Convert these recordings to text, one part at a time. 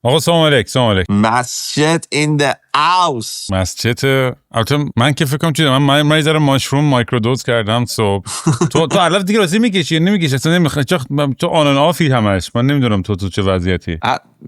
آقا سلام علیک. سلام علیک. مسجد in the house. مسجد. البته من که فکر کنم چیزا من یه ذره ماشروم مایکرودوز کردم صبح. تو الان دیگه راستی میکشی نمیکشی اصلا نمیخوای تو آن آفی همش. من نمیدونم تو چه وضعیتی.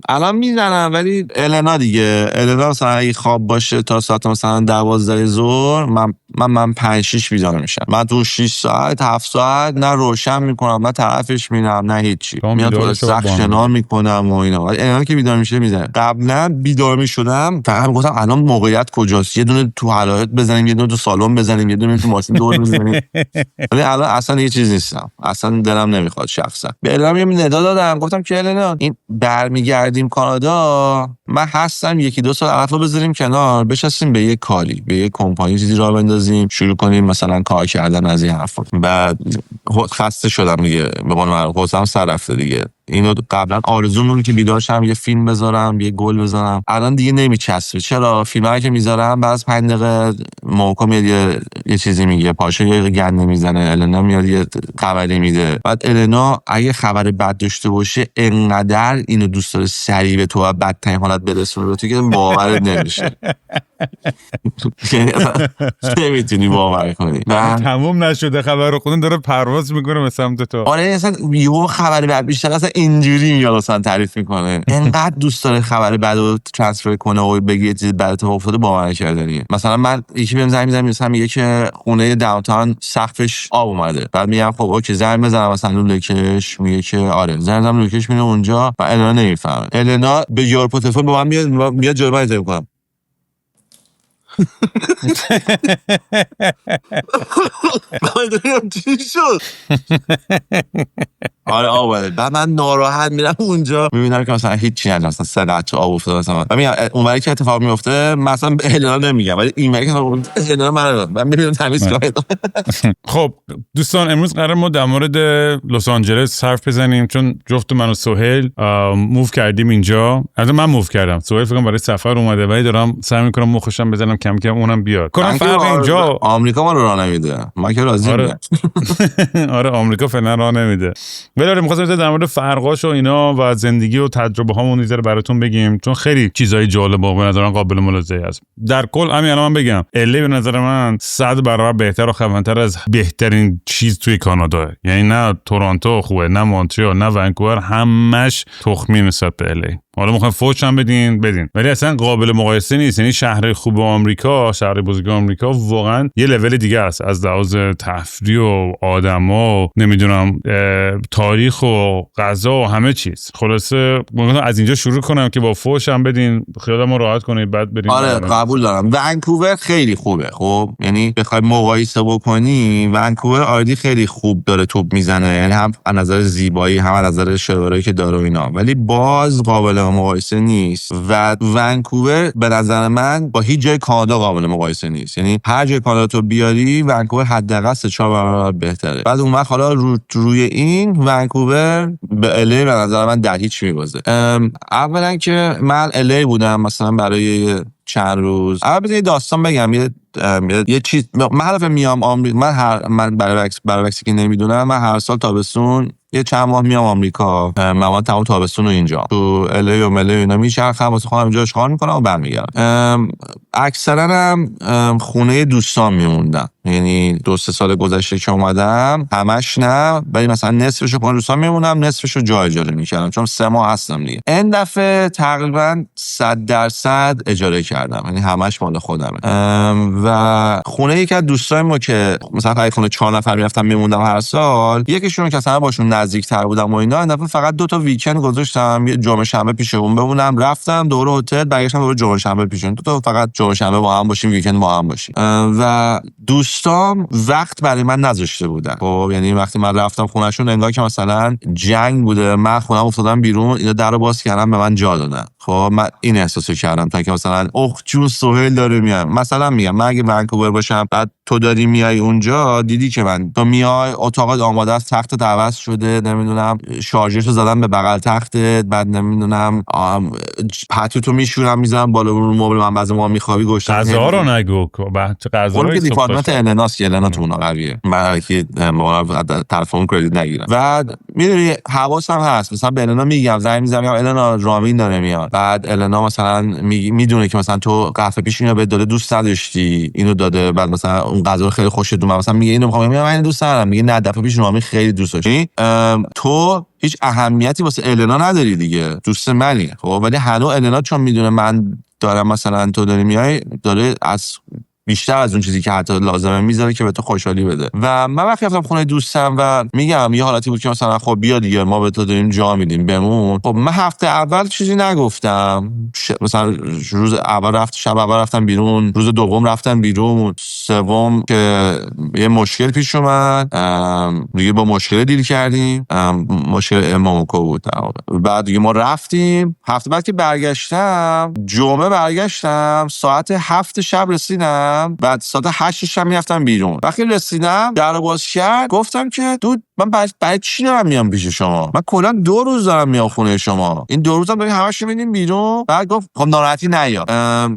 الان میزنم ولی النا دیگه مثلا اگه خواب باشه تا ساعت مثلا 12 ظهر من 5-6 بیدار میشم. من تو 6 ساعت 7 ساعت نه روشن میکنم نه طرفش میرم نه هیچی. میاد تو سخت شنا میکنم و اینا. الان که بیدار میشه میزنه. قبلا بیدار میشدم فقط میگفتم الان موقعیت کجاست، یه دونه تو حلایق بزنیم، یه دونه تو سالن بزنیم، یه دونه تو ماشین دور بزنیم. ولی الان اصلا یه چیز نیستم، اصلا دلم نمیخواد شخصا. به الهام یه ندا دادم گفتم که الهام این برمیگردیم کانادا، من هستم 1-2 سال عقب بذاریم کنار، بشستیم به یه کاری، به یه کمپانی چیزی راه بندازیم، شروع کنیم مثلا کار کردن از این حرفا. بعد خسته شدم دیگه، به قول معروف حوصله‌ام سر رفته دیگه. اینو قبلا آرزومون که بیدار شم یه فیلم بذارم، یه گل بزنم، الان دیگه نمیچسبه. چرا؟ فیلمایی که میذارم بعد از 5 دقیقه موقع میاد یه چیزی میگه، پاشه یه گنده میزنه، النا میاد یه خبری میده. بعد النا اگه خبر بد داشته باشه انقدر اینو دوست داره سریع به تو بدترین حالت برسونه تو که باورت نمیشه. نمیتونی باور کنی. تموم نشده خبر رو خودن داره پرواز میکنه به سمت تو. آره اصلا یهو خبر بد بیشتر اصلا اینجوری میاد اصلا تعریف میکنه. انقدر دوست داره خبر بد رو ترانسفر کنه و بگه یه چیز بد اتفاق افتاده باور نکردنیه. مثلا من یکی بهم زنگ میزنه مثلا میگه که خونه داونتاون سقفش آب اومده. بعد میگم خب اوکی زنگ بزنم مثلا لوکش، میگه که آره زنگ بزنم لوکش میره اونجا و النا نمیفهمه. النا به یورو تلفن با من میاد جلو من زنگ میکنم. چی شد؟ آره آوره. بعد من ناراحت میرم اونجا میبینم که مثلا هیچی نداره، مثلا 3 درجه آب افتاده مثلا. من میگم اونوری که اتفاق میفته مثلا به النا نمیگم ولی اینوری که النا من میبینم تمیز کنه. خب دوستان امروز قرار ما در مورد لس آنجلس حرف بزنیم، چون جفت من و سهیل موو کردیم اینجا. البته من موو کردم، سهیل فکر کنم برای سفر اومده ولی دارم سعی میکنم مخشم بزنم کم کم اونم بیاد. کنم فرق اینجا آمریکا ما رو راه نمیده، ما که راضی ام. آره آمریکا فعلا راه نمیده. ولی آره می‌خواستم در مورد فرقاش و اینا و زندگی و تجربه هامون یه براتون بگیم، چون خیلی چیزای جالب و به نظر من قابل ملاحظه است. در کل همین الان من بگم الی به نظر من 100 برابر بهتر و خفن‌تر از بهترین چیز توی کانادا. یعنی نه تورنتو خوبه، نه مونترال، نه ونکوور، همش تخمی نسبت به الی. حالا میخوایم فوش هم بدین ولی اصلا قابل مقایسه نیست. یعنی شهر خوب آمریکا، شهر بزرگ آمریکا واقعا یه لول دیگه است از لحاظ تفریح و آدما و نمیدونم تاریخ و غذا و همه چیز. خلاصه میخوام از اینجا شروع کنم که با فوش هم بدین، خیالمو راحت کنید بعد بریم. آره قبول دارم. ونکوور خیلی خوبه. خب یعنی بخوای مقایسه بکنی ونکوور آردی خیلی خوب داره توپ میزنه، یعنی هم از نظر زیبایی هم از نظر شوارعی که داره اینا، ولی باز قابل مقایسه نیست. و ونکوور به نظر من با هیچ جای کانادا قابل مقایسه نیست. یعنی هر جای کانادا تو بیاری ونکوور حداقل 3-4 برابر بهتره. بعد اون وقت حالا روی این ونکوور به الی به نظر من در هیچ میبازه. اولا که من الی بودم مثلا برای چند روز. اول یه داستان بگم، یه چیز من حرف میام آمریکا. من برای وکسی که نمیدونم، من هر سال تابستون یه چند ماه میام آمریکا. من تمام تابستون رو اینجا تو الی و ملی اینا میچرخم واسه خودم اینجا اشغال میکنم و برمیگردم. اکثرا هم خونه دوستان میموندم، یعنی 2-3 سال گذشته که اومدم همش نه، ولی مثلا نصفشو خونه دوستان میمونم، نصفشو جا اجاره میکردم چون 3 ماه هستم دیگه. این دفعه تقریبا 100% اجاره کردم، یعنی همش مال خودمه. و خونه یکی از دوستای ما که مثلا خونه 4 نفر میرفتم میموندم هر سال، یکیشون که مثلا باشون نزدیک‌تر بودم و اینا، این دفعه فقط 2 تا ویکند گذاشتم، یه جمعه شنبه پیشمون بمونم، رفتم دور هتل، برگشتم دوباره جمعه شنبه پیشمون، 2 تا فقط جمعه شنبه با هم باشیم، ویکند با هم باشیم. و دوستام وقت برای من نذاشته بودن. خب یعنی وقتی من رفتم خونه‌شون انگار که مثلا جنگ بوده، من خونم افتادم بیرون، اینا درو باز کردن به من جا دادن. خب من این احساسو کردم تا که مثلا اوه جون سهیل داره میاد. مثلا میگم من اگه ونکوور باشم بعد تو داری میای اونجا دیدی که تو میای اتاقت آماده است، تختت عوض شده، نمیدونم شارژرشو زدن به بغل تختت، بعد نمیدونم پتوتو میشورم میذارم بالا رو مبل، من بعضی موقع میخوابی گوشتم غذا رو نگو چه اون که غذایی دیپارتمنت الناس که النا تو اونها قویه، من که تلفن کردیت نگیرم. بعد میدونی حواسم هست، مثلا به النا میگم، زنگ میزنم میگم النا رامین داره میاد، بعد النا مثلا میدونه که مثلا تو قهوه پیش اینو بهت داده دوست نداشتی اینو داده، بعد مثلا اون غذا رو خیلی خوشت اومد، مثلا میگه اینو میخوام، میگم من دوست ندارم، میگه نه دفعه پیش رامین خیلی دوست داشت. تو هیچ اهمیتی واسه النا نداری دیگه، دوست منی خب، ولی هنوز النا چون میدونه من دارم مثلا تو داری میای، داره از بیشتر از اون چیزی که حتی لازمه میذاره که به تو خوشحالی بده. و من وقتی رفتم خونه دوستم و میگم یه حالتی بود که مثلا خب بیا دیگه ما به تو داریم جا میدیم بمون، خب من هفته اول چیزی نگفتم، مثلا روز اول شب اول رفتم بیرون، روز دوم رفتم بیرون، سوم که یه مشکل پیش اومد دیگه با مشکل دیل کردیم، مشکل اماموکو بود. بعد دیگه ما رفتیم، هفته بعد که برگشتم جمعه برگشتم ساعت 7 شب رسیدم، بعد ساعت 8 شب میرفتم بیرون. وقتی رسیدم در باز کرد، گفتم که دود من برای چی دارم میام پیش شما؟ من کلا 2 روز دارم میام خونه شما، این 2 روزم داریم همش میبینیم بیرون. بعد گفت خب ناراحتی نیا.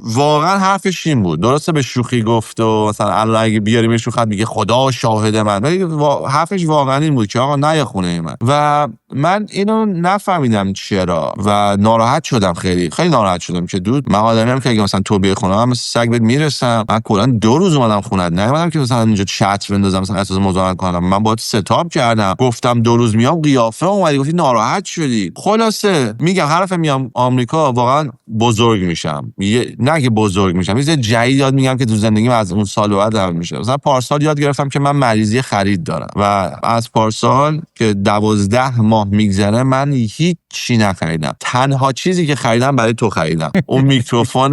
واقعا حرفش این بود، درسته به شوخی گفت و مثلا الله اگه بیاریمش خط میگه خدا شاهد من، ولی حرفش واقعا این بود که آقا نیا خونه من. و من اینو نفهمیدم چرا و ناراحت شدم، خیلی خیلی ناراحت شدم که دود من آدمیم که اگه مثلا تو بیای خونه من سگ بهت میرسم، من کلا 2 روز اومدم خونت، نیومدم که مثلا اینجا چت بندازم مثلا اساس مزاحمت کنم. من باهات ستاب کردم، گفتم 2 روز میام، قیافه اومدی گفتی ناراحت شدی. خلاصه میگم هر دفعه میام آمریکا واقعا بزرگ میشم، نه که بزرگ میشم، یه جدید یاد میگم که تو زندگیم از اون سال بعد عمل میشه. مثلا پارسال یاد گرفتم که من مریضی خرید دارم و از پارسال که 12 ماه میگذره من هیچ چی نخریدم، تنها چیزی که خریدم برای تو خریدم اون میکروفون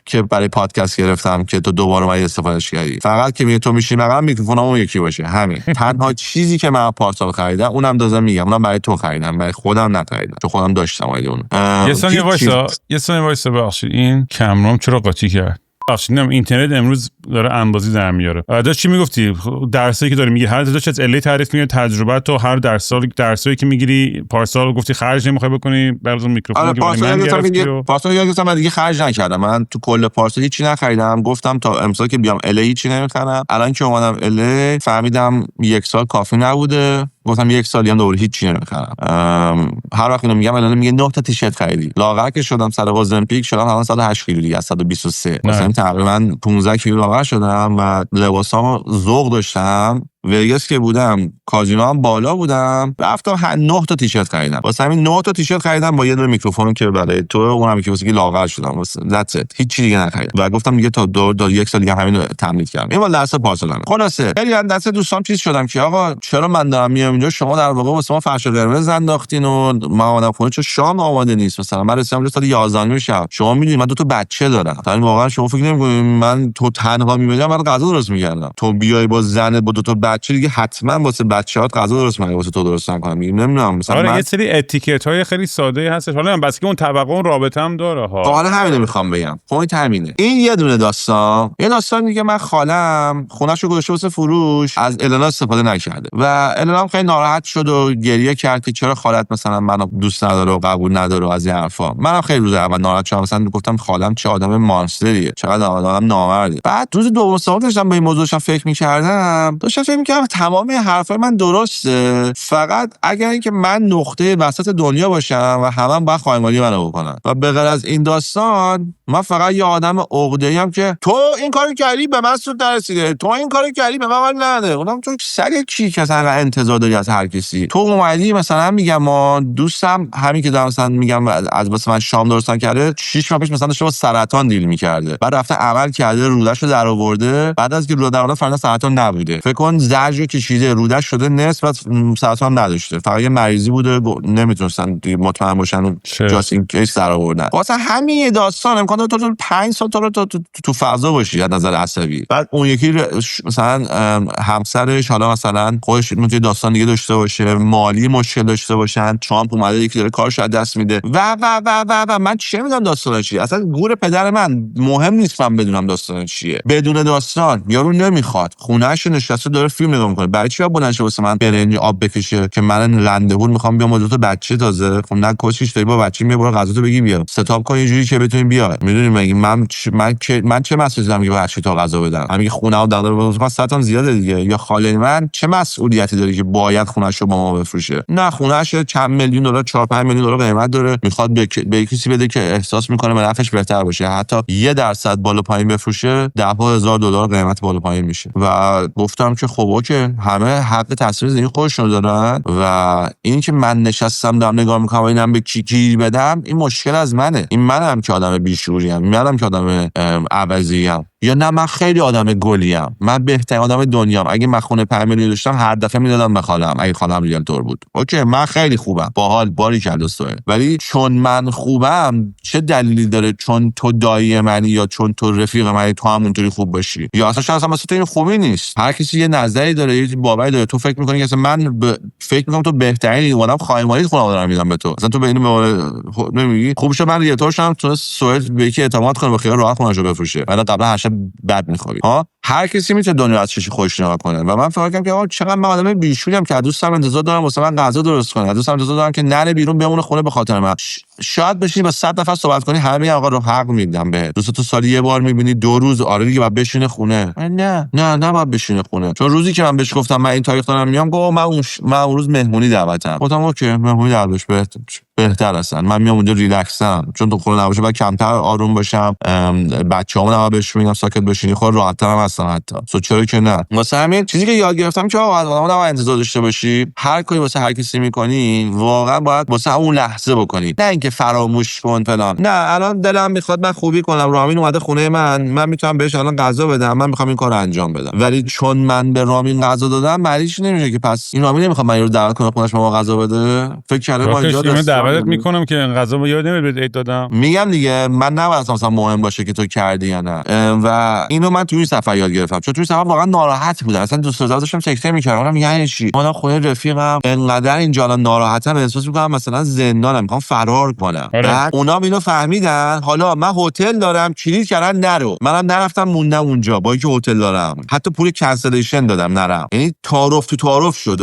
که برای پادکست گرفتم که تو دوباره اومدی استفادهش کردی، فقط که میگه تو میشی مقام میکروفونم اون یکی باشه، همین تنها چیزی که من پارسال خریدم. اونم دازم میگم اونم برای تو خریدم، برای خودم نخریدم چون خودم داشتم اون. یه ثانیه وایسا ببخشید این کامرام چرا قاطی کرد؟ بخشید اینترنت امروز داره انبازی در میاره. داشت چی میگفتی؟ درسایی که داری میگیری هر داشت از الی تعریف میکنی، تجربه تو هر درسایی که میگیری پارسال گفتی خرج نمیخوای بکنی برای اون میکروفون که من گرفتی. پارسال یاد گرفتم من دیگه خرج نکردم، من تو کل پارسال هیچی نخریدم، گفتم تا امسال که بیام الی هیچی نمیخرم. الان که اومدم الی فهمیدم 1 سال کافی نبوده، گفتم 1 سالی هم دوباره هیچ چیزی نمیخرم. هر وقت اینو میگم الان میگه 9 تا تیشرت خریدی. لاغر که شدم سر المپیک شدم الان 108 کیلو دیگه از 123، مثلا تقریبا 15 کیلو لاغر شدم و لباسامو ذوق داشتم. وگاس که بودم کازینو هم بالا بودم، رفتم 9 تا تیشرت خریدم، واسه همین 9 تا تیشرت خریدم با یه دونه میکروفون که برای تو، اونم که واسه لاغر شدم، that's it، هیچ چیزی دیگه نخریدم و گفتم دیگه تا 1 سال دیگه همین رو تمدید کردم. این مال درس پارسالم. خلاصه خیلی از دست دوستام چیز شدم که آقا چرا من دارم میام اینجا، شما در واقع واسه ما فرش قرمز انداختین و ما اومدم خونه چون شام آماده نیست. مثلا من رسیدم سال 11 شب، شما میدونید من 2 تا بچه دارم، تا این واقعا شما فکر نمی‌کنید من تو تنها میمونم من غذا درست می‌کردم، تو بیای با زنت با 2 تا بچه دیگه حتما واسه بچه‌هات غذا درست می‌کنی، واسه تو درست نکنم. نمیدونم مثلا آره یه سری اتیکت‌های خیلی ساده هستش، حالا بس که اون طبقه اون رابطه هم داره ها. حالا همین میخوام بگم، پوینت همینه. این یه دونه داستان. یه داستان دیگه، من خالم خونه‌شو گذاشته واسه فروش، از النا استفاده نکرده و النا خیلی ناراحت شد و گریه کرد که چرا خالت مثلا منو دوست نداره و قبول نداره و از این حرفا. منم خیلی روز اول ناراحت شدم، مثلا گفتم خالم چه آدم مانستریه، چقدر آدم نامردی. بعد روز دوم سوم داشتم به این موضوعش فکر می‌کردم، تمام حرفای من درسته، فقط اگر اینکه من نقطه وسط دنیا باشم و همون باید خایمالی منو بکنن و به غیر از این داستان من فقط یه آدم عقده‌ای ام که تو این کارو کردی به من سود نرسیده، تو این کارو کردی به من حال نده. گفتم تو سگ کی که اصلا انتظار داری از هر کسی؟ تو اومدی مثلا میگم ما دوستم همین که دارم مثلا میگم از واسه من شام درستن کرده، 6 ماه پیش مثلا داشته با سرطان دیل میکرده، بعد رفته عمل کرده رودهشو در آورده، بعد از که روده در آورده فردا سرطان نبوده. فکر کن زجر کشیده، رودش شده نصف و سرطان نداشته، فقط یه مریضی بوده نمیتونستن مطمئن باشن و جاست این کیس در آوردن. واسه همین داستان امکان داره تو 5 سال تو فضا باشی از نظر عصبی. بعد اون یکی مثلا همسرش حالا مثلا خودش میتونه داستان دیگه داشته باشه، مالی مشکل داشته باشن، ترامپ اومده یکی داره کارش از دست میده و و و و و من چه میدونم داستان چیه. اصلا گور پدر من مهم نیست من بدونم داستان چیه. بدون داستان یارو نمیخواد خونه‌اش نشسته داره فیلم نگاه میکنه، برای چی بلند شه واسه من برنج آب بکشه که من رنده بود میخوام بیام با دو تا بچه تازه. خب نه کوچیش داری با بچه میبره غذاتو بگی بیا ستاپ کن یه جوری که بتونیم بیا. میدونی مگه من چه مسئولیتی دارم که با بچه تا غذا بدم؟ همین خونه و دغدغه واسه ساعتم زیاده دیگه. یا خاله من چه مسئولیتی داره که باید خونه‌شو با ما بفروشه؟ نه خونه‌ش چند میلیون دلار 4-5 میلیون دلار قیمت داره، میخواد به کسی بده که احساس میکنه منافعش بهتر باشه، حتی 1% بالا پایین بفروشه $10,000 قیمت بالا پایین میشه. و گفتم که خب اوکی همه حق تصمیم زندگی خودشون دارن و این که من نشستم دارم نگاه میکنم اینم به کی گیر بدم این مشکل از منه. این منم که آدم بیشوریم، منم که آدم عوضیم، یا نه من خیلی آدم گلیم، من بهترین آدم دنیام. اگه من خونه 5 میلیون داشتم هر دفعه میدادم به خالم اگه خالم ریالتور بود. اوکی من خیلی خوبم باحال باری کرده سوال، ولی چون من خوبم چه دلیلی داره چون تو دایی منی یا چون تو رفیق منی تو هم اونطوری خوب باشی؟ یا اصلا مثلا تو این خوبی نیست. هر کسی یه نظری داره، یه باوری داره. تو فکر می‌کنی که اصلا من فکر می‌کنم تو بهترینی، اومدم خایمالی خودم دارم میدم به تو، اصلا تو به اینو نمیگی خوب شه من ریالتور شدم تو سوال به کی اعتماد کنه به خیال راحت خونه‌شو بفروشه. بعد قبلا هر شب بد می‌خوابی. ها هر کسی میتونه دنیا از چشی خودش نگاه کنه و من فکر کردم که آقا چقدر من آدم بیشوریم که دوستم انتظار دارم واسه من غذا درست کنه، دوستم انتظار دارم که نره بیرون بمونه خونه به خاطر من. شاید بشینی با 100 نفر صحبت کنی همه میگن آقا رو حق میدم بهت، دوست تو سالی یه بار میبینی 2 روز آره دیگه بعد بشینه خونه. نه باید بشینه خونه. چون روزی که من بهش گفتم من این تاریخ دارم میام گفت من اون روز مهمونی دعوتم. گفتم اوکی مهمونی دعوتش بهتر هستن، من میام اونجا ریلکسم چون تو خونه نباشه بعد کمتر آروم باشم، بچه‌هامو نباید بهش میگم ساکت بشینی خود راحت‌ترم هستم حتی. چرا که نه. واسه همین چیزی که یاد گرفتم که آقا آدم‌ها نباید انتظار داشته باشی هر کاری واسه هر کسی می‌کنی واقعا باید واسه اون لحظه بکنی، نه اینکه فراموش کن فلان. نه الان دلم میخواد من خوبی کنم، رامین اومده خونه من میتونم بهش الان غذا بدم، من میخوام این کارو انجام بدم، ولی چون من به رامین غذا دادم معنیش نمیشه که پس این رامین نمیخواد من رو دعوت کنه خونش ما غذا بده. فکر کردم ما اینجا دعوتت میکنم که غذا رو یاد نمیاد بهت دادم. میگم دیگه من نباید مثلا مهم باشه که تو کردی یا نه. و اینو من توی این سفر یاد گرفتم چون توی سفر واقعا ناراحت بودم، اصلا دوست داشتم تکته میکردم یعنی چی من خونه رفیقم انقدر اینجا الان ناراحتم احساس میکنم مثلا زندانم میخوام فرار کنم. بعد اونا اینو فهمیدن، حالا من هتل دارم کلید کردن نرو، منم نرفتم موندم اونجا با اینکه هتل دارم، حتی پول کنسلیشن دادم نرم. یعنی تعارف تو تعارف شد.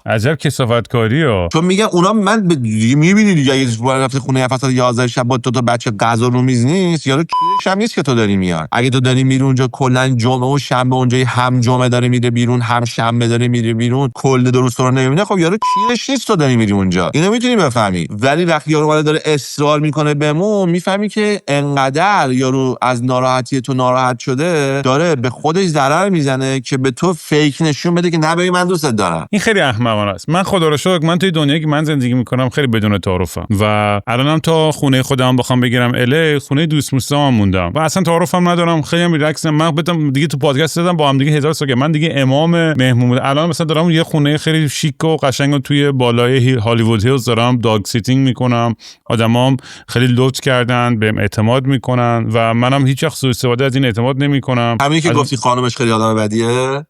عجب کثافتکاریه. چون میگن اونا من میبینی دیگه اگه رفتی خونه فصل 11 شب با تو تا بچه غذا رو میز نیست یارو کیش هم نیست که تو داری میاد. اگه تو داری میری اونجا کلا جمعه و شنبه اونجا هم جمعه داره میره بیرون هم شنبه داره میره بیرون کل درست رو نمیبینه، خب یارو کیش نیست تو داری میری اونجا. اینو میتونی بفهمی. ولی وقتی یارو داره اصرار میکنه بمون میفهمی که انقدر یارو از ناراحتی تو ناراحت شده داره به خودش ضرر میزنه که به تو فیک نشون بده که نه ببین من دوستت دارم. این خیلی احمقانه است. من خدا رو شکر من توی دنیایی که من زندگی میکنم خیلی بدون تعارفم و الانم تا خونه خودم بخوام بگیرم الی خونه دوست دوستام موندم و اصلا تعارفم ندارم، خیلی هم ریلکسم. من بدم دیگه تو پادکست دادم با هم دیگه 1000 سال من دیگه امام مهمون بود. الان مثلا دارم یه خونه خیلی شیک و قشنگ توی بالای هالیوود هیلز دارم داگ سیتینگ میکنم، آدمام خیلی لطف کردن بهم اعتماد میکنن و منم هیچ وقت سوء استفاده از این اعتماد نمیکنم. همین که گفتی خانمش خیلی آدم بدیه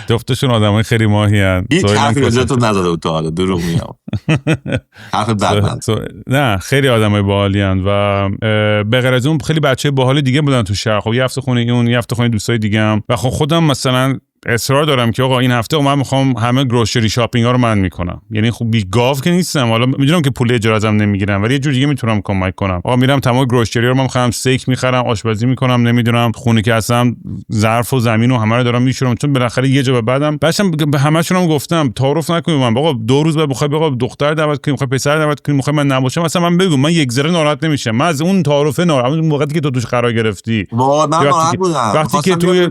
جفتشون آدمای خیلی ماهیان. هیچ حرفی راجعتون نزده بود تا حالا دروغ میگم. حرف بد نه خیلی آدمای باحالین و به غیر از اون خیلی بچه باحال دیگه بودن تو شهر. خب یه هفته خونه اون یه هفته خونه دوستای دیگه‌ام و خب خودم مثلا اصرار دارم که آقا این هفته من میخوام همه گروسری شاپینگ ها رو من میکنم. یعنی خب بی گاو که نیستم، حالا میدونم که پول اجاره ازم نمیگیرم ولی یه جور دیگه میتونم کمک کنم. آقا میرم تمام گروسری رو من میخوام استیک میخرم، آشپزی میکنم، نمیدونم خونه که هستم ظرف و زمین و همه رو دارم میشورم، چون بالاخره یه جا به بعدم باشم به همه‌شون هم گفتم تعارف نکنید. من آقا 2 روز بعد بخوای آقا دختر دعوت کنیم، میخوای پسر دعوت کنیم، میخوای من نباشم، مثلا من بگو من یک ذره ناراحت نمیشم. من از اون تعارف ناراحت اون موقعی که تو توش قرار گرفتی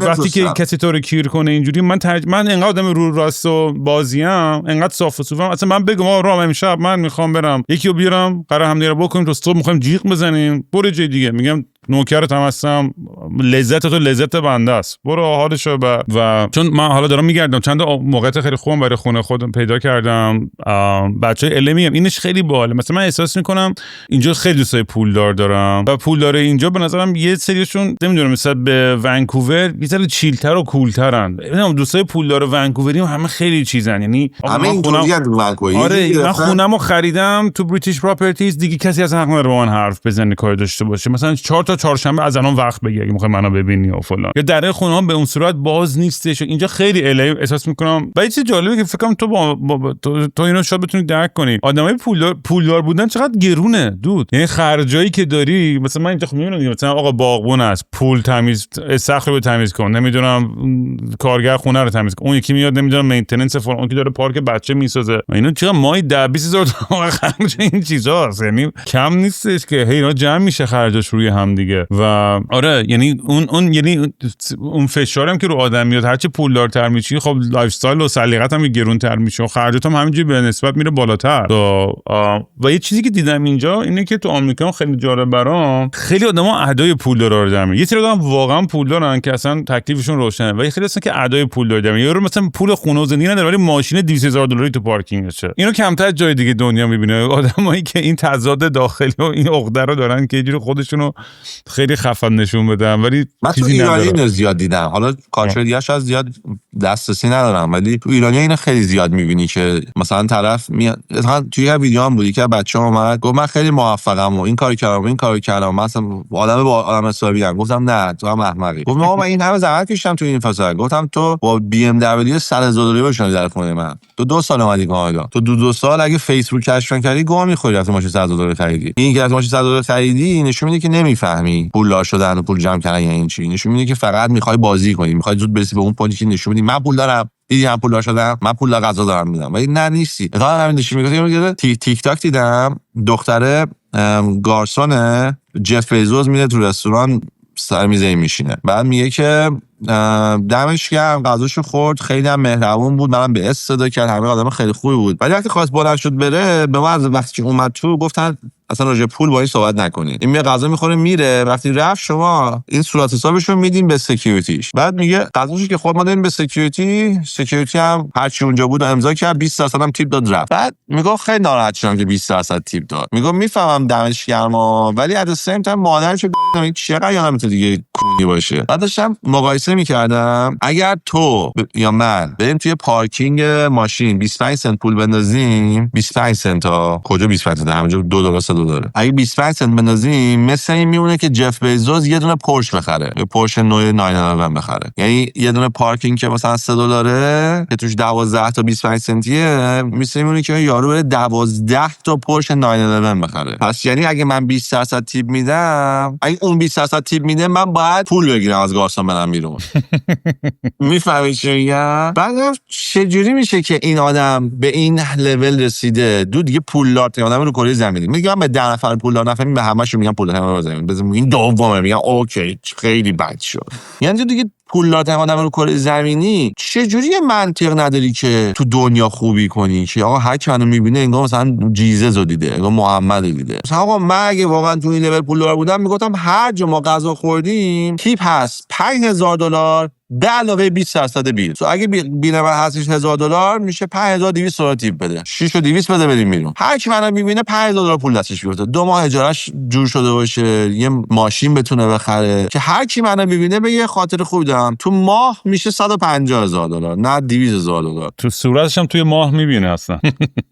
وقتی که کسی تو رو کیر کنه اینجوری من انقدر آدم رو راست و بازیم، انقدر صاف و صوفم، اصلا من بگم آقا رام امشب من میخوام برم یکی رو بیارم قرار هم دیگه بکنیم تو صبح میخوایم جیغ بزنیم برو جای دیگه، میگم نوکرت هم هستم، لذت تو لذت بنده است، برو حالشو. و چون من حالا دارم میگردم چند تا موقعیت خیلی خوبم برای خونه خودم پیدا کردم، بچهای علمی هم اینش خیلی باحاله. مثلا من احساس میکنم اینجا خیلی دوستای پولدار دارم و پولدار اینجا به نظرم یه سریشون نمیدونم مثلا به ونکوور یه ذره چیلتر و کولترن. ببینم دوستای پولدار ونکووری همه خیلی چیزن، یعنی همه اینطوریه ونکوور. آره من خونمو خریدم تو بریتیش پراپرتیز، دیگه کسی از حق نداره با من حرف بزنه کار داشته باشه، مثلا 4 تا چهارشنبه از الان وقت بگیر اگه میخوای منو ببینی و فلان. یا در خونه‌ها به اون صورت باز نیستش. اینجا خیلی احساس میکنم. و یه چیز جالبه که فکر کنم تو اینو شاید بتونی درک کنی، آدمای پولدار بودن چقدر گرونه دود. یعنی خرجایی که داری، مثلا من اینجا میبینم مثلا آقا باغبون است، پول تمیز استخر رو تمیز کن، نمیدونم کارگر خونه رو تمیز کن، اون یکی میاد نمیدونم مینتیننس فلان، اون که داره پارک بچه میسازه. اینا چرا ماهی 10-20 تومن خرج این چیزاست؟ یعنی کم نیستش که هی اینا جمع میشه خرجاش روی هم دیگه. و آره یعنی اون فشارم که رو آدم میاد، هرچی پولدارتر میشی خب لایف استایل و سلیقت هم گرونتر میشه و خرجات هم همینجوری به نسبت میره بالاتر. و یه چیزی که دیدم اینجا اینه که تو آمریکا خیلی جالب برام، خیلی آدما ادای پولدارا رو دارن. یه سری آدم واقعا پولدارن که اصلا تکلیفشون روشنه و یه خیلی هستن که ادای پولدار دارن. یارو مثلا پول خونه و زندگی نداره ولی ماشین $200,000 تو پارکینگشه. اینو کمتر جای دیگه دنیا میبینه. آدمایی که این تضاد داخلی و این عقده رو دارن که یه جوری خودشونو خیلی خفن نشون بدن ولی چیزی نداره. من تو ایرانی زیاد دیدم، حالا کالچر دیگه شاید زیاد دسترسی ندارم، ولی تو ایرانی اینو خیلی زیاد میبینی که مثلا طرف میاد. توی یه ویدیو هم بودی که بچه‌ها اومد گفت من خیلی موفقم و این کارو کردم و این کارو کردم، مثلا آدم حسابی هم. گفتم نه تو هم احمقی. گفت آقا من این همه زحمت کشیدم تو این فصل. گفتم تو با BMW $100,000 بشونی در خونه من، تو 2 سال اومدی کانادا، تو 2 سال اگه فیسبوک کشف کردی گوه میخوری رفتی ماشین $100,000 خریدی. این که از ماشین $100,000 خریدی نشون میده که نمیفهمی پولدار شدن و پول جمع کردن یعنی چی. نشون میده که فقط میخوای بازی کنی، میخوای زود برسی به اون پوینتی که نشون میدی من پول دارم، دیدی من پولدار شدم، من پول غذا دارم میدم. ولی نه نیستی. اتفاقا همین نشون میده. تیک تاک دیدم دختره گارسون جف بیزوس میره تو رستوران سر میزه میشینه، بعد میگه که دمش گرم غذاشو خورد، خیلی هم مهربون بود، منم به صدا کرد، همه آدم خیلی خوبی بود. ولی وقتی خواست بلند شد بره، به من وقتی که اومد تو گفتن اصلا راجع پول با این صحبت نکنید. این میاد غذا میخوره میره، وقتی رفت شما این صورت حسابشو میدین به سکیوریتیش. بعد میگه غذاشو که خود ما دادیم به سکیوریتی هم هرچی اونجا بود امضا کرد، 20% هم تیپ داد رفت. بعد میگه خیلی ناراحت شدم که 20% تیپ داد. میگه میفهمم دمش گرم ولی at the same time مادرش گفتم چقدر یادم تو دیگه کونی باشه. بعد داشتم مقایسه میکردم اگر تو یا من بریم توی پارکینگ ماشین 25 سنت پول بندازیم، 25 سنت ها کجا 25 سنت همونجا $2 داره. اگه 25 سنت بندازیم مثل این میمونه که جف بیزوس یه دونه پورش بخره، یه پورش 911 بخره. یعنی یه دونه پارکینگ که مثلا $3 که توش 12 تا 25 سنتیه، مثل میمونه که یارو بره 12 تا پورش 911 بخره. پس یعنی اگه من 20% تیپ میدم، اگه اون 20% تیپ میده، من باید پول بگیرم از گارسون برم بیرون. میفهمی چی میگم؟ بعد چجوری میشه که این آدم به این لول رسیده؟ دیگه پولدار آدم رو کره زمین میگم به 10 نفر پولدار نفهمیم، به همه‌شون میگم پولدار رو زمین بزنیم، این دومه میگم اوکی خیلی بد شد. یعنی دیگه پولدار آدم رو کره زمینی چجوری منطق نداری که تو دنیا خوبی کنی که آقا هر کی منو میبینه انگار مثلا جیزس رو دیده، انگار محمد رو دیده. مثلا آقا من اگه واقعا تو این لول پولدار بودم میگفتم هر جا ما غذا خوردیم تیپ هست $5,000 به علاوه 20% بیل. اگه بیل من هستش $1,000 میشه $5,200 تیپ بده، 6,200 بده بریم بیرون. هر کی منو میبینه $5,000 پول دستش بیفته، 2 ماه اجارش جور شده باشه، یه ماشین بتونه بخره که هر کی منو میبینه بگه خاطر خوب دارم. تو ماه میشه $150,000 نه $200,000. تو صورتش هم توی ماه میبینه اصلا.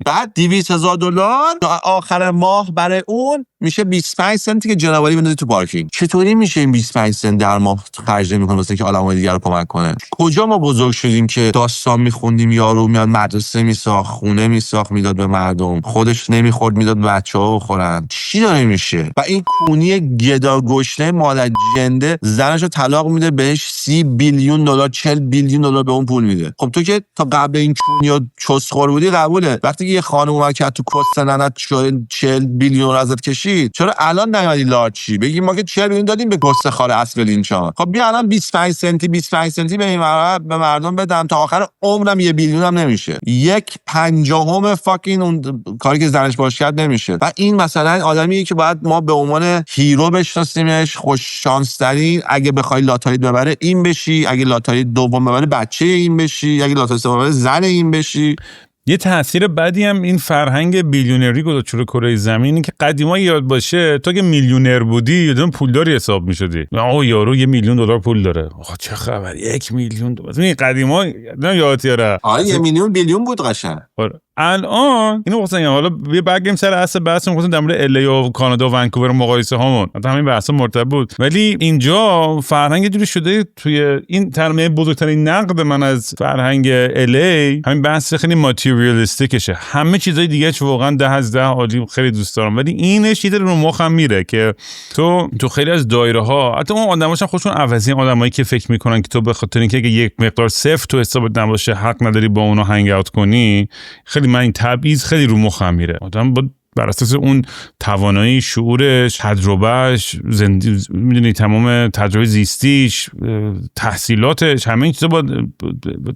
بعد $200,000 آخر ماه برای اون میشه 25 سنتی که جنابالی بندازی تو پارکینگ. چطوری میشه این 25 سنت در ماه خرج نمی‌کنه واسه که آدمای دیگه رو کمک کنه؟ کجا ما بزرگ شدیم که داستان میخوندیم یارو میاد مدرسه میساخت، خونه میساخت میداد به مردم، خودش نمیخورد میداد بچه‌ها بخورن؟ چی داره میشه؟ و این کونی گدا گشنه مادر جنده زنشو طلاق میده، بهش $30,000 $30 بیلیون 40 بیلیون دلار به اون پول میده. خب تو که تا قبل این یا چسخور بودی قبوله، وقتی که یه خانم اومد که تو کست ننت 40 بیلیون ازت کشید، چرا الان نیومدی لارچی بگی ما که 40 بیلیون دادیم به کست خار اسولینچا؟ خب بیا الان 25 سنتی به این به مردم بدم تا آخر عمرم 1 بیلیون هم نمیشه، 1/50 فاکین اون کاری که زنش باش کرد نمیشه. و این مثلا آدمیه که باید ما به عنوان هیرو بشناسیمش، خوش شانس ترین، اگه بخوای لاتاری ببره این بشی، اگه لاتاری دوم ببره بچه این بشی، اگه لاتاری سوم ببره زن این بشی. یه تاثیر بدی هم این فرهنگ بیلیونری گذاشت روی کره زمین که قدیما یاد باشه تو که میلیونر بودی یادم پولداری حساب می‌شدی. آقا یارو $1 میلیون پول داره. آقا چه خبر، $1 میلیون. این قدیما یادیاره. $1 میلیون بیلیون بود قشنگ. الان اینو واسه حالا یه برگردیم سر اصل بحث می‌خواستم در مورد الی و کانادا و ونکوور مقایسه هامون، حتی همین بحث مرتبط بود. ولی اینجا فرهنگ یه جوری شده توی این ترمه بزرگترین نقد من از فرهنگ الی همین بحث خیلی ماتریالیستیکشه، همه چیزای دیگه‌اش واقعا 10 از 10 عالی، خیلی دوست دارم، ولی اینش یه رو مخم میره که تو خیلی از دایره‌ها حتی اون آدماشون خودشون عوضی، آدمایی که فکر میکنن که تو به خاطر اینکه یک مقدار صفر تو حسابت نباشه حق نداری با اونها هنگ اوت کنی. خیلی من این تبعیض خیلی رو مخم میره. آدم با بر اساس اون توانایی، شعورش، تجربهش، میدونی تمام تجربه زیستیش، تحصیلاتش، همه این چیزا با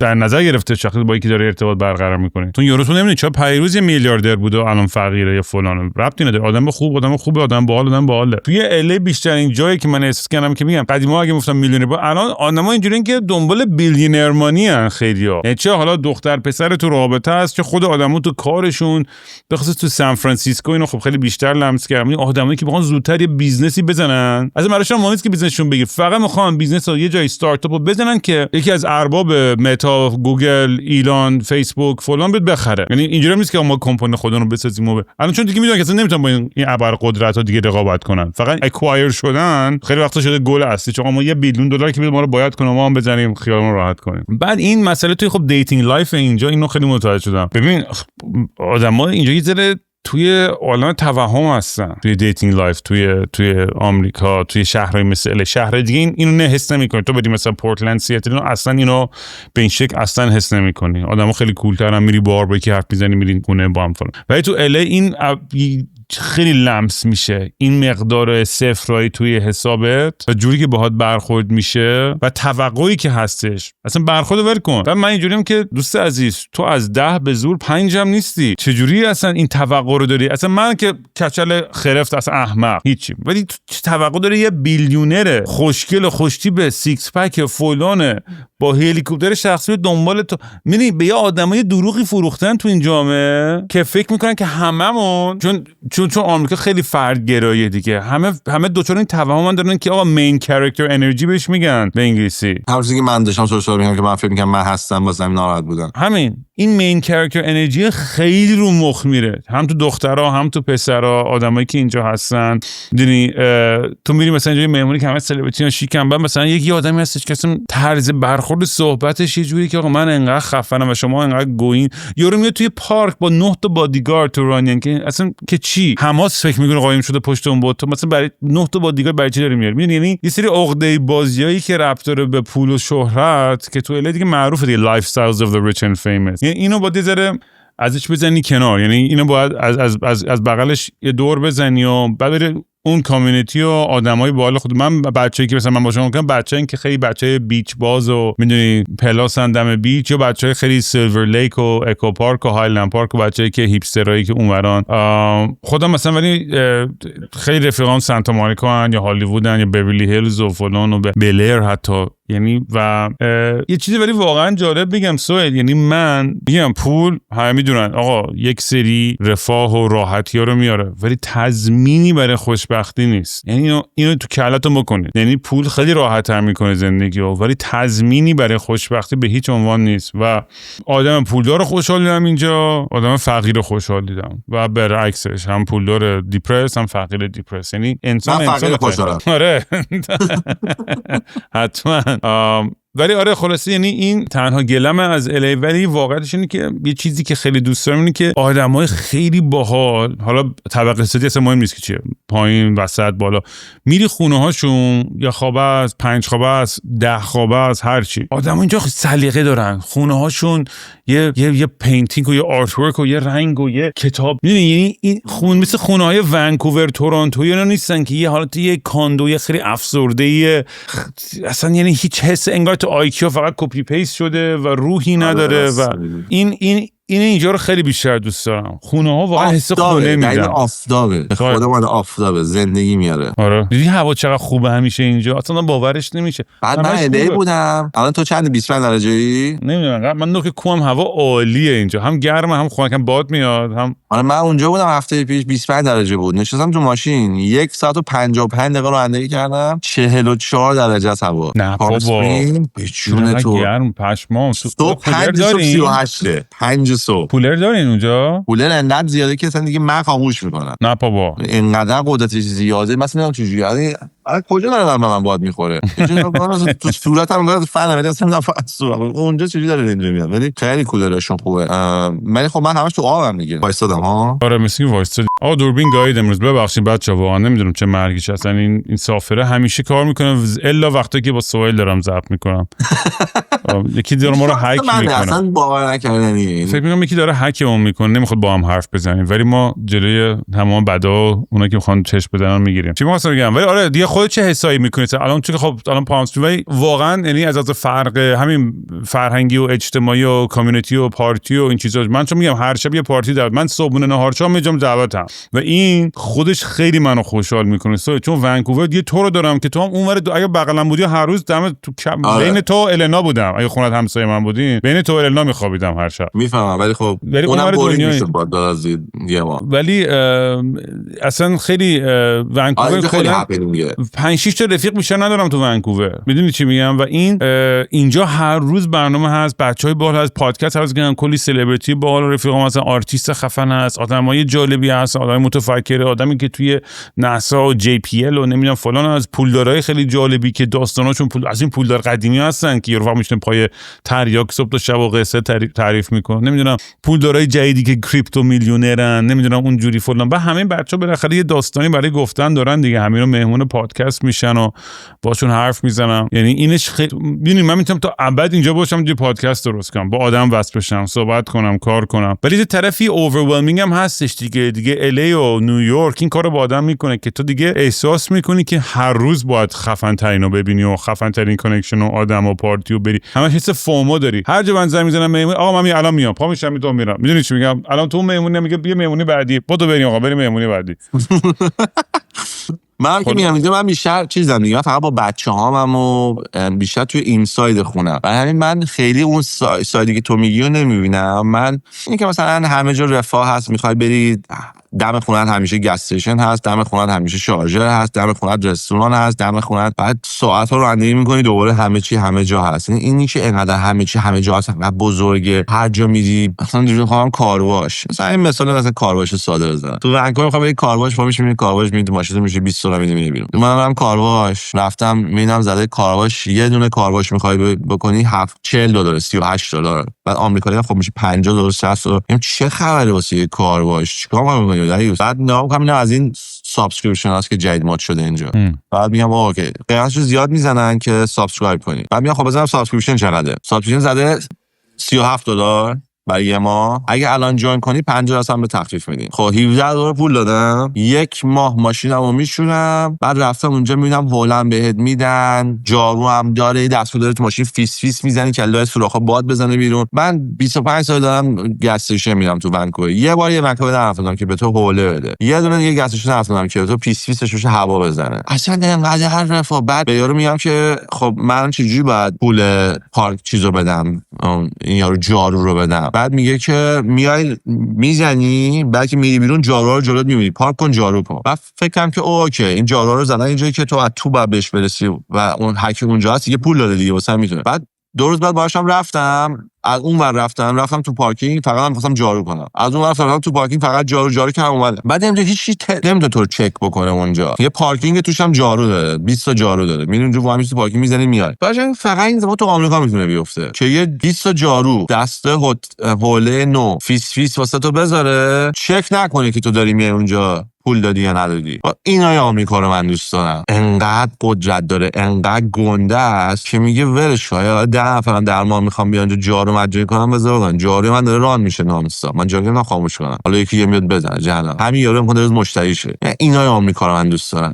در نظر گرفته شخص با یکی داره ارتباط برقرار میکنه. تو یورو تو نمیدونی چرا پیروز میلیاردر بوده و الان فقیره یا فلانه، ربطی نداره. آدم خوب، آدم باحال. توی الی بیشترین جایی که من احساس کردم که میگم قدیما اگه گفتم میلیونر بود، الان آدم‌ها اینجوریه که دنبال بیلیونر مانی ان خیلی‌ها. یعنی چه حالا دختر پسر تو رابطه است، چه خود آدمو تو کارشون، به خصوص تو سان فرانسیسکو اینو خب خیلی بیشتر لمس کردم. این آدمایی که بخوان زودتر یه بیزنسی بزنن، از براشون مهم نیست که بیزنسشون بگیر، فقط میخوان بیزنس رو یه جای استارتاپو بزنن که یکی از ارباب متا، گوگل، ایلان، فیسبوک فلان بیاد بخره. یعنی اینجوری نیست که ما کمپانی خودمون رو بسازیم الان، چون دیگه میدونن که اصلا نمیتونن با این ابرقدرت‌ها دیگه رقابت کنن، فقط اکوایر شدن. خیلی وقتا شده گل اصلی، چون ما $1 بیلیون که ما رو باید کنه ما هم بزنیم خیالمون راحت کنیم. بعد این مسئله توی خب دیتینگ لایف اینجا اینو خیلی متوجه شدم. ببین آدم‌ها اینجا یه ذره توی عالم توهم هستن، توی دیتینگ لایف، توی آمریکا، توی شهرهای مثل شهر دیگه اینو نه حس نمی‌کنی. تو بدی مثلا پورتلند، سیاتل، اصلا اینو به این شکل اصلا حس نمی‌کنی. آدم‌ها خیلی کول‌ترن، میری بار با یکی حرف می‌زنی، میرین خونه با هم فلان. ولی تو الی این خیلی لمس میشه، این مقدار صفرایی توی حسابت و جوری که باهات برخورد میشه و توقعی که هستش، اصلا برخورد ول کن. و من اینجوریم که دوست عزیز تو از 10 به زور 5 هم نیستی، چجوری اصلا این توقع رو داری؟ اصلا من که کچل خرفت اصلا احمق هیچی، ولی تو توقع داری یه بیلیونر خوشگل خوشتیپ سیکس پک فلانه با هلیکوپتر شخصی دنبال تو، میبینی به یه آدمای دروغی فروختن تو این جامعه که فکر میکنن که هممون چون آمریکا خیلی فردگراییه دیگه، همه دوچار این توهم دارن که آقا مین کاراکتر انرژی بهش میگن به انگلیسی. همون چیزی که من داشتم سوال میگم که من فکر میکنم من هستم واسه همین ناراحت بودم. همین این مین کاراکتر انرژی خیلی رو مخ میره، هم تو دخترها هم تو پسرها، آدمایی که اینجا هستن. میدونی تو میری مثلا اینجا مهمونی که همه سلبریتی ها شیکن، بعد مثلا یکی آدمی هستش که اصلا طرز برخورد صحبتش یه جوری که آقا من انقدر خفنم و شما انقدر گوین. یارو میاد توی پارک با 9 تا بادیگارد تو رانین که اصلا که چی حماس فکر میکنه قایم شده پشت اون بود، تو مثلا برای 9 تا بادیگارد برای چی داری میاری؟ میدونی یعنی یه سری عقده بازیایی که ربط داره به پول و شهرت که تو الی دیگه معروفه دیگه، لایف استایلز اف the rich and famous. یعنی اینو باید ذره ازش بزنی کنار، یعنی اینو باید از بغلش یه دور بزنی و بعد بری اون کامیونیتی و آدمای باحال خود. من بچه‌ای که مثلا من باشم میگم بچه‌ای که خیلی بچه‌ای بیچ باز و میدونی پلاسن دم بیچ، یا بچه‌ای خیلی سیلور لیک و اکو پارک و هایلند پارک و بچه‌ای که هیپسترایی که اونوران. خودم مثلا ولی خیلی رفیقام سانتا مونیکا یا هالیوودن یا بیورلی هیلز و فلان و بلیر حتی، یعنی و یه چیزی ولی واقعا جالب بگم سوئد، یعنی من میگم پول همه میدونن آقا یک سری رفاه و راحتی‌ها رو میاره ولی تضمینی برای خوشبختی نیست. یعنی اینو تو کلتون بکنید، یعنی پول خیلی راحت‌تر میکنه زندگیو ولی تضمینی برای خوشبختی به هیچ عنوان نیست. و آدم پولدار خوشحال دیدم اینجا، آدم فقیر خوشحال دیدم و برعکسش، هم پولدار دیپرس هم فقیر دیپرس. یعنی انسان خوشحالم. آره حتما ولی آره خلاصه یعنی این تنها گلم از الی، ولی واقعیتش اینه که یه چیزی که خیلی دوست دارم اینه که آدمای خیلی باحال، حالا طبقه سطحی اصلا مهم نیست که چیه، پایین وسط بالا، میری خونه هاشون، یا خوابه است، 5 خوابه است، 10 خوابه است، هر چی، آدما اینجا سلیقه دارن، خونه هاشون یه پینتینگ و یه آرت ورک و یه رنگ و یه کتاب، میدونی یعنی این مثل خونه های ونکوور تورنتو اینا نیستن که یه حالت یه کاندو یه خیلی افسرده اصلا، یعنی هیچ حس، انگار تو آیکیا فقط کپی پیست شده و روحی نداره و این اینجا رو خیلی بیشتر دوست دارم. خونه ها واقعا حس خونه میدن. آفتابه، به خود من آفتابه، زندگی میاره. آره دیدی هوا چقدر خوبه همیشه اینجا، اصلا باورش نمیشه. بعد من الی بودم، الان تو چند 25 درجه ای؟ نمیدونم، من نوک کوام هوا عالیه اینجا، هم گرمه هم خنک، هم باد میاد هم. آره من اونجا بودم هفته پیش 25 درجه بود، نشستم تو ماشین 1 ساعت و 55 دقیقه رانندگی کردم، 44 درجه است هوا. نه بابا به جون تو گرم پشمام. صبح 5 صبح 38 5 صبح کولر دارین اونجا؟ کولر انقدر زیاده که اصلا دیگه من خاموش میکنم. نه بابا اینقدر قدرتش زیاده، مثلا نمیدونم چجوری، یعنی کجا داره من باد میخوره تو صورتم داره فن میاد، اصلا اونجا چجوری داره اینجوری میاد، ولی خیلی کولرشون خوبه. ولی خب من همش تو آبم دیگه وایسادم ها. آره مثل وایساد. دوربین گاید امروز ببخشید بچه‌ها، واقعا نمیدونم چه مرگیش، اصلا این سافره همیشه کار میکنه الا وقتی که با سوال دارم ضبط میکنم. یکی داره ما رو هک میکنه، اصلا باور نکردنی. فکر میکنم یکی داره هکمون میکنه، نمیخواد با هم حرف بزنیم، ولی ما جلوی تمام بدا اونایی که میخوان چش بدن میگیریم. چی می‌خواستم بگم، ولی آره دیگه خودت چه حسایی میکنی الان؟ چون خب الان پامستری واقعا یعنی از فرق همین فرهنگی و اجتماعی و کامیونیتی و پارتی و این چیزا، من چون میگم هر شب یه پارتی دعوت، من صبحونه نهارشام میجام دعوتم و این خودش خیلی منو خوشحال میکنه. چون ونکوور یه طور دارم که تو هم اونور اگه بغلم بودی هر روز دم تو بین تو النا بودم، اگه خونت همسایه من بودین بین تو النا میخوابیدم هر شب. میفهمم ولی خب اونم بورینگ میشه بعد از یه ما. ولی اصلا خیلی ونکوور خیلی هپنینگه، 5-6 تا رفیق بیشتر ندارم تو ونکوور، میدونی چی میگم؟ و این اینجا هر روز برنامه هست، بچهای باحال هست، پادکست هست، کلی سلبریتی باحال، رفیقام مثلا آرتیست خفن هست، آدمای جالبی هست، آدمای متفکر، آدمی که توی ناسا و جی پی ال و نمیدونم فلان از پولدارای خیلی جالبی که داستاناشون از این پولدار قدیمی هستن که یارو میشن پای تریاک صبح تا شب و قصه تعریف میکنه، نمیدونم پولدارای جدیدی که کریپتو میلیونرن، نمیدونم اونجوری فلان، و همه بچه‌ها بالاخره یه داستانی برای گفتن دارن دیگه، همینا مهمون پادکست میشن و باشون حرف میزنم. یعنی اینش خیلی ببینید من میتونم تا ابد اینجا باشم یه پادکست درست کنم، با آدم وصل بشم، صحبت کنم، کار کنم، ولی یه طرفی اوورولمینگ هم هستش دیگه الی و نیویورک این کارو با آدم میکنه که تو دیگه احساس میکنی که هر روز باید خفن ترینو ببینی و خفن ترین کانکشن و آدم و پارتی و بری، همش حس فومو داری. هر جا من زنگ میزنم مهمون، آقا من الان میام، پا میشم تو میرم، میدونی چی میگم؟ الان تو مهمونی میگه بیا مهمونی بعدی، بدو بریم آقا بریم مهمونی بعدی. من که میگم من بیشتر چیزام دیگه، من فقط با بچه‌هامم و بیشتر توی این ساید خونم، برای همین من خیلی اون سایدی که تو میگی رو نمیبینم. من این که مثلا همه جا رفاه هست، میخوای برید دم خونت همیشه گس استیشن هست، دم خونت همیشه شارژر هست، دم خونت رستوران هست، دم خونت بعد ساعت‌ها رانندگی می‌کنی دوباره همه چی همه جا هست. اینی که اینقدر همه چی همه جا هست و بزرگه، هر جا میری مثلا دیگه می‌خوام کارواش، مثلا این مثلا کارواش ساده بزنم تو ونکوور، می‌خوام برم کارواش، پا میشم کارواش، میرم ماشین میشه 20 دلار میدی بیرون. منم کارواش رفتم میبینم زده کارواش یه دونه کارواش می‌خوای بکنی 40 دلار 38 دلار، بعد آمریکایی خب میشه 50 دلار 60 دلار. چه خبره واسه کارواش؟ چیکار می‌کنی؟ بعد نگاه از این سابسکریپشن هست که جدید مود شده اینجا، بعد میگم اوکی قیمتشو زیاد میزنن که سابسکرایب کنی، بعد میگم خب بزنم سابسکریپشن چقدره، سابسکریپشن زده 37 دلار برای یه ماه، اگه الان جوین کنی 50% هم به تخفیف میدیم. خب 17 دلار پول دادم، یک ماه ماشینمو میشورم، بعد رفتم اونجا میبینم هولم بهت میدن، جارو هم داره، دستگاه داره تو ماشین فیس میزنی که لای سوراخا باد بزنه بیرون. من 25 سال دارم گس استیشن میرم تو ونکوور، یه بار یه ونکوور رفتم که به تو حوله بده، یه دونه یه گس استیشن رفتم که تو فیسش بشه هوا بزنه، اصلا اینقدر هر رفا. بعد به یارو میگم که خب من چجوری باید پول پارک چیزو بدم، این یارو جارو رو بدم؟ بعد میگه که میای میزنی، بعد که میری بیرون جارو رو جلوت میبینی، پارک کن جارو کن. بعد فکرم که اوکی این جارو رو زدن اینجایی که تو از تو بعد بهش برسی و اون هک اونجا هست دیگه، پول داده دیگه واسه میتونه. بعد 2 روز بعد باهاشم رفتم از اون ور رفتم تو پارکینگ، فقط من خواستم جارو کنم. از اون ور رفتم تو پارکینگ، فقط جارو کردم اومدم. بعد اینجا هیچ چیز نمیتونه تو رو چک بکنه اونجا. یه پارکینگ توش هم جارو داره، 20 تا جارو داره. میری اونجا وای میسی پارکینگ میزنی میای. باشه فقط این زمان تو آمریکا میتونه بیفته که یه 20 تا جارو دسته حوله نو فیس واسه تو بذاره، چک نکنه که تو داری میای اونجا پول دادی یا ندادی. اینای آمریکا رو من دوست دارم. انقدر قدرت داره، انقدر گنده است که میگه ولش کن. 10 نفرم در ما میخوام بیان اونجا جارو مجانی کنم، بذار بگن جارو من داره ران میشه نامستا، من جارو من خاموش کنم، حالا یکی یه میاد بزنه جهنم. همین یارو میخواد روز مشتری شه. اینای آمریکا رو من دوست دارم.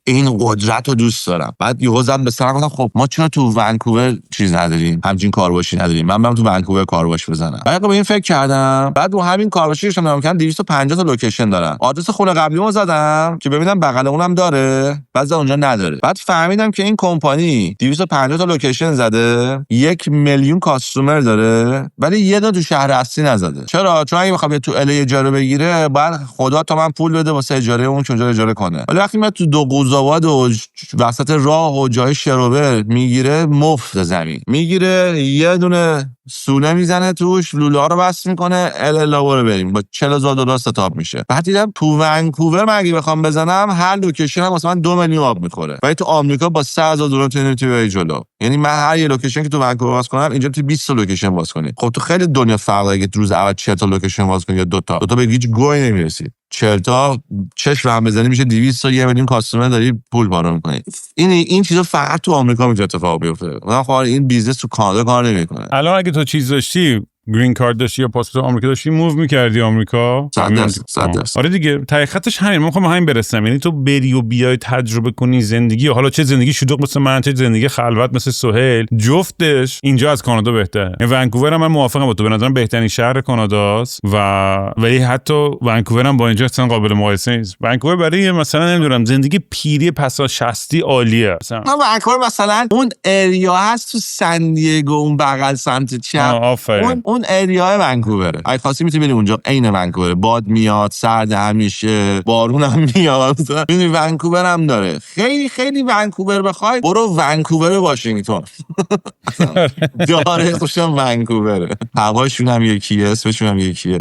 این قدرت رو دوست دارم. بعد یهو زدم به سرم گفتم خب ما چرا تو ونکوور چیز نداریم، همچین کارباشی نداریم، من برم تو ونکوور کارباش بزنم. بعد به این فکر کردم. بعد رو همین کارباشیش نمیدونم کردم 250 تا لوکیشن دارن. آدرس خونه قبلیمو زدم که ببینم بغل اونم داره، بعد اونجا نداره. بعد فهمیدم که این کمپانی 250 تا لوکیشن زده، 1 میلیون کاستومر داره، ولی یه دونه تو شهر اصلی نزده. چرا؟ چون اگه بخواد تو ال اجاره بگیره، بعد خدا تا من پول بده واسه اجاره اون که اونجا اجاره کنه. ولی وقتی میاد تو دو قوزآباد و وسط راه و جای شروور میگیره، مفت زمین میگیره، یه دونه سونه میزنه توش، لوله ها رو بس میکنه، الا بریم با $40,000 ستاپ میشه. بعد دیدم تو ونکوور من اگه بخوام بزنم هر لوکیشن هم واسه من 2 میلیون آب میخوره، ولی تو آمریکا با $100,000 تو جلو. یعنی من هر یه لوکیشن که تو ونکوور باز کنم، اینجا تو 20 تا لوکیشن باز کنی. خب تو خیلی دنیا فرق داره که روز اول 40 تا لوکیشن باز کنی یا دو تا به هیچ گوی نمیرسی. 40 تا چشم هم بزنی میشه 200 تا 1 میلیون کاستومر داری پول پارو میکنی. این چیزا فقط تو آمریکا میتونه اتفاق بیفته. من خب این بیزنس تو کانادا کار نمیکنه. الان اگه تو چیز داشتی، گرین کارت داشتی یا پاسپورت آمریکا داشتی، موو می‌کردی آمریکا؟ 100%. آره دیگه، حقیقتش همین. من می‌خوام همین برسم. یعنی تو بری و بیای تجربه کنی زندگی، حالا چه زندگی شلوغ مثل من، چه زندگی خلوت مثل سهیل، جفتش اینجا از کانادا بهتره. ونکوور هم من موافقم با تو، به نظرم بهترین شهر کاناداست ولی حتی ونکوور هم با اینجا اصلا قابل مقایسه نیست. ونکوور برای مثلا نمیدونم زندگی پیری پسا 60 عالیه. مثلا ونکوور مثلا اون اریا هست تو سن دیگو، اون بغل سمت چپ، اون اریای ونکووره. اگه خواستی میتونی بری اونجا. عین ونکوور، باد میاد، سرد همیشه، بارون هم میاد. ببین ونکوور هم داره. خیلی خیلی ونکوور بخوای برو ونکوور واشنگتن. داره خوشم ونکووره. هواشون هم یکیه، اسمشون هم یکیه.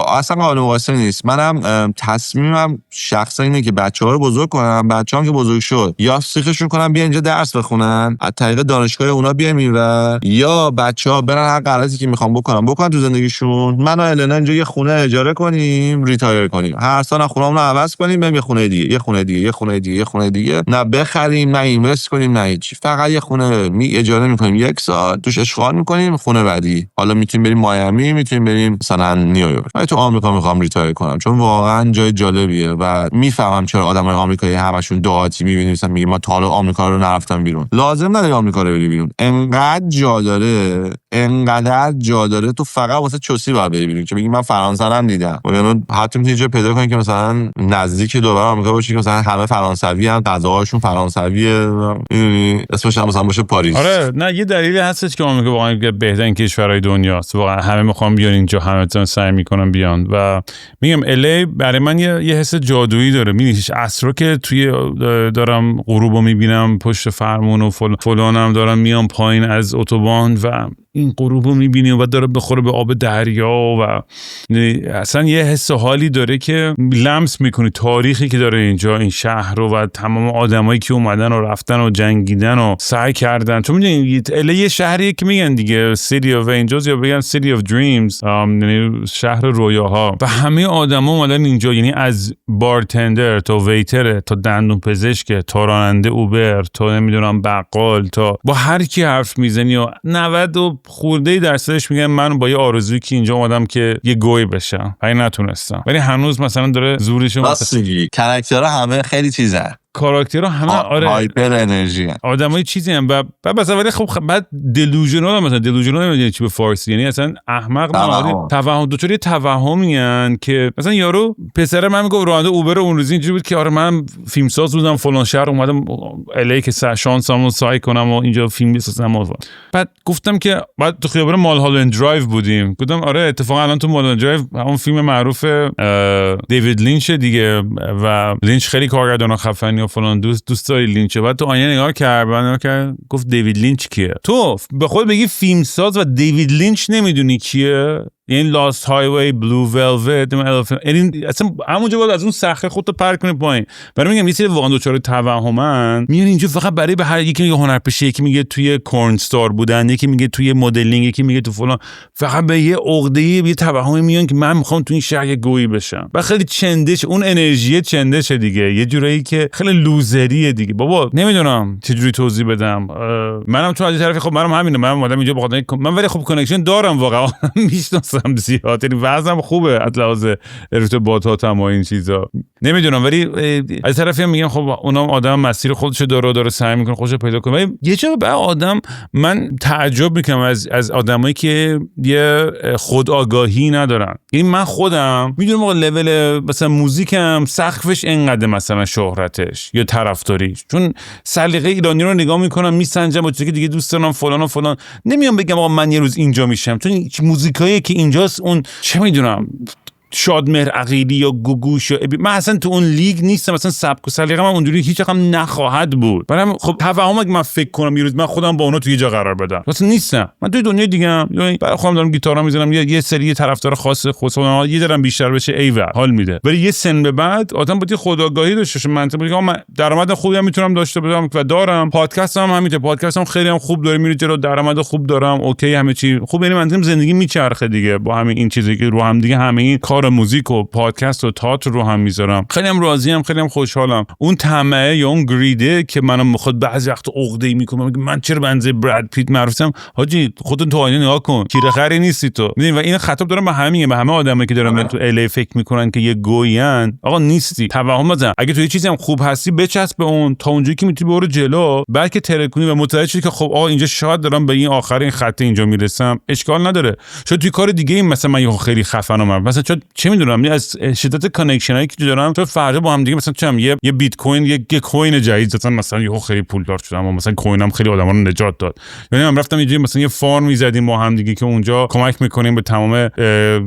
اصلا قابل مقایسه نیست. منم تصمیمم شخصا اینه که بچه‌ها رو بزرگ کنم. بچه‌ها که بزرگ شد یا سیخشون کنم بیان اینجا درس بخونن، از طریق دانشگاه اونا بیان میرن، یا بچه‌ها برن هر غلطی که میخوام بکنن تو زندگیشون. من و النا اینجا یه خونه اجاره کنیم، ریتایر کنیم، هر سال خونه‌مون رو عوض کنیم، بریم یه خونه دیگه، یه خونه دیگه، نه بخریم نه اینوست کنیم نه هیچ، فقط یه خونه اجاره میکنیم، 1 سال توش اشغال میکنیم، خونه بعدی. حالا میتونیم بریم میامی، میتونیم بریم مثلا نیویورک. من تو آمریکا میخوام ریتایر کنم چون واقعا جای جالبیه و میفهمم چرا آدمای آمریکایی همشون دعاتی میبینی مثلا میگه ما تا حالا آمریکا رو نرفتم بیرون. لازم نداره آمریکا رو بری بیرون، انقدر جا داره تو فقط واسه چوسی باید بری بیرون که بگی من فرانسه رو دیدم. یعنی حتی میتونی جا پیدا کنی که مثلا نزدیک دوباره آمریکا باشی که مثلا همه فرانسوی هم، غذاهاشون فرانسویه، میدونی اسمش هم مثلا باشه پاریس. آره نه یه دلیلی هستش که آمریکا واقعا بهترین کشورهای دنیاست. واقعا همه میخوان بیان اینجا، همه سعی میکنن بیان و میگم الی برای من یه حس جادویی داره. میبینی عصرا که توی دارم غروبو میبینم پشت فرمون و فلانم دارم میام پایین از اتوبان و این غروبو میبینی و داره بخوره به آب دریا و اصلا یه حس حالی داره که لمس میکنی تاریخی که داره اینجا، این شهر رو و تمام آدمایی که اومدن و رفتن و جنگیدن و سعی کردن. چون میدونی یه شهریه که میگن دیگه City of Angels یا بگن City of Dreams، یعنی شهر رویاها و همه آدما اومدن اینجا. یعنی از بارتندر تا ویتر تا دندون پزشک تا راننده اوبر تا نمیدونم بقال تا با هر کی حرف میزنی و 90 خورده درصدش میگن من با یه آرزویی که اینجا اومدم که یه گوی بشم ولی نتونستم، ولی هنوز مثلا داره زورشو کاراکترها همه خیلی چیزن، کاراکترها همه آره هایپر انرژی آدمای چیزی هم و مثلا ولی خب بعد دلوژنال، مثلا دلوژنال نمیدونی چی به فارسی، یعنی اصلا احمق توهم دوچاری توهمیان که مثلا یارو پسر من میگه راننده اوبر اون روز اینجوری بود که آره من فیلمساز بودم فلان شهر اومدم الی که شانسمو سعی کنم و اینجا فیلم بسازم. بعد گفتم که بعد تو خیابان مالهالند درایو بودیم، گفتم آره اتفاقا الان تو مالهالند درایو همون فیلم معروف دیوید لینچ دیگه و لینچ خیلی کارگردان خفنی یا فلان دوست داری لینچ، بعد تو آینه نگاه کرد گفت دیوید لینچ کیه؟ تو به خود بگی فیلمساز و دیوید لینچ نمیدونی کیه؟ یعنی لاست هایوی، بلو ولوت، یعنی اصلا همونجا باید از اون صخره خودتو پر کنی پایین. برای میگم یه سری واندوچار توهمن میان اینجا فقط برای به هر یکی میگه هنرپیشه، یکی میگه توی کورن استار بودن، یکی میگه توی مدلینگ، یکی میگه تو فلان، فقط به یه عقده یه توهمی میان که من میخوام تو این شهر گویی بشم. و خیلی چندش، اون انرژی چندش دیگه، یه جورایی که خیلی لوزریه دیگه. بابا نمیدونم چجوری توضیح بدم. منم تو از طرفی خب منم همینه، منم اومدم اینجا بخاطر من ولی خب کانکشن دارم واقعا میشناسم زیاد، یعنی وضعم خوبه از لحاظ ارتباطاتم و این چیزا، نمیدونم. ولی از طرفی هم میگم خب اونم آدم مسیر خودشو داره سعی میکنه خودشو پیدا کنه. ولی یه جا بعد آدم، من تعجب میکنم از آدمایی که یه خودآگاهی ندارن. یعنی من خودم میدونم آقا لول مثلا موزیکم سقفش اینقدر مثلا شهرتش یا طرفداریش، چون سلیقه ایرانی رو نگاه میکنم میسنجم با چیزی که دیگه دوست دارم فلان و فلان، نمیام بگم آقا من یه روز اینجا میشم، چون موزیکایی که اینجاست اون چه میدونم شادمهر عقیلی یا گوگوش یا من اصلا تو اون لیگ نیستم، مثلا سبک و سلیقه‌م اونجوری هیچ وقت نخواهد بود. برام خب توهم اگه من فکر کنم یه روز من خودم با اونا توی جا قرار بدم، اصلا نیستم. من توی دنیای دیگه ام، یعنی برای خودم دارم گیتارا میزنم، یه سری طرفدار خاص خودم یه درم بیشتر بشه ایول حال میده. ولی یه سن به بعد آدم باید خودآگاهی داشته باشه، منطقی بگم من درآمد خوبی هم میتونم داشته باشم و دارم، پادکستم همینطور، پادکستم خیلی هم خوب داره میره جلو، درآمد خوب دارم، اوکی همه چی خوب، یعنی منظورم زندگی میچرخه دیگه با همین این چیزی که رو هم دیگه، همه این کار موزیک و پادکست و تئاتر رو هم میذارم. خیلی هم راضیم، خیلی هم خوشحالم. اون طمعه یا اون گریده که منم میخواد بعضی وقت عقده‌ای میکنم، من چرا بنزه براد پیت معروفم، حاجی خودت تو آینه نگاه کن، کیره خری نیستی تو. میدونی، و این خطاب دارم به همه آدمایی که دارن تو الی فکر میکنن که یه گوین، آقا نیستی. توهم نزن. اگه تو یه چیزی هم خوب هستی بچسب به اون تا اونجایی که میتونی برو جلو، بلکه ترکونی و متوجه شی که خب آقا اینجا شاید دارم به این آخرین خط اینجا میرسم، اشکال نداره. شاید توی کار دیگه این مثلا من خیلی خفنم، مثلا چه میدونم از شدت کانکشنایی که دارم تو فردا با هم دیگه مثلا چم یه بیت کوین، یه کوین جدید مثلا یهو خیلی پولدار شدم و مثلا کوینم خیلی آدما رو نجات داد. یعنی من رفتم یه جایی مثلا یه فارم می‌زدیم با هم دیگه که اونجا کمک می‌کنیم به تمام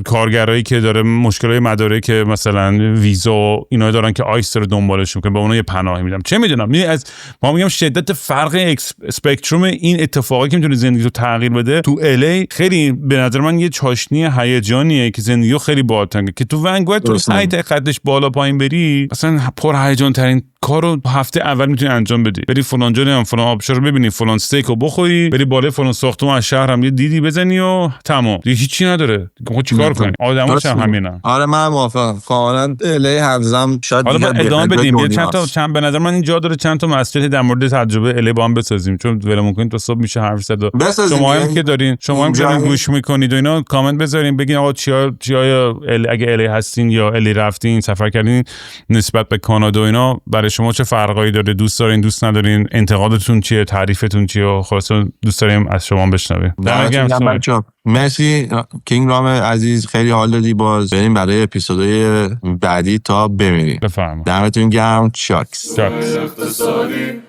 کارگرایی که داره مشکلای مدارک مثلا ویزا و اینا دارن که آیس رو دنبالش می‌کنن، به اونها یه پناهی میدم. چه میدونم، از ما میگم شدت فرق اسپکتروم این اتفاقی که میتونه زندگی رو تغییر بده تو الی خیلی به نظر من یه چاشنی هیجانیه که زندگیو خیلی باحال‌تره. که تو ونگوت تو سایت قدش بالا پایین بری، مثلا پر هیجان ترین کارو هفته اول میتونی انجام بدی، بری فلان جایی هم فلان آبشار رو ببینی، فلان استیک رو بخوری، بری بالای فلان ساختمون از شهر هم یه دیدی بزنی و تمام دیگه، هیچی نداره. خب چیکار کنی؟ آدماش هم همینن. آره من موافقم کاملا. الی حفظم شاید حالا ادامه بدیم، یه چند به نظر من اینجا داره چند تا مسئله در مورد تجربه الی با هم بسازیم، چون ولمون کنین تا صبح میشه حرف زد. شما هم که دارین گوش میکنید و اینا کامنت بذارین، بگین آقا چیا اگه الی هستین یا الی رفتین سفر کردین نسبت به کانادا و اینا، برای شما چه فرقایی داره؟ دوست دارین، دوست ندارین؟ انتقادتون چیه؟ تعریفتون چیه؟ خلاصا دوست داریم از شما بشنویم. مرسی کینگ رام عزیز، خیلی حال دادی. باز بریم برای اپیزودهای بعدی تا ببینیم. بفرمایید. دمتون گرم. چاکس. اقتصادی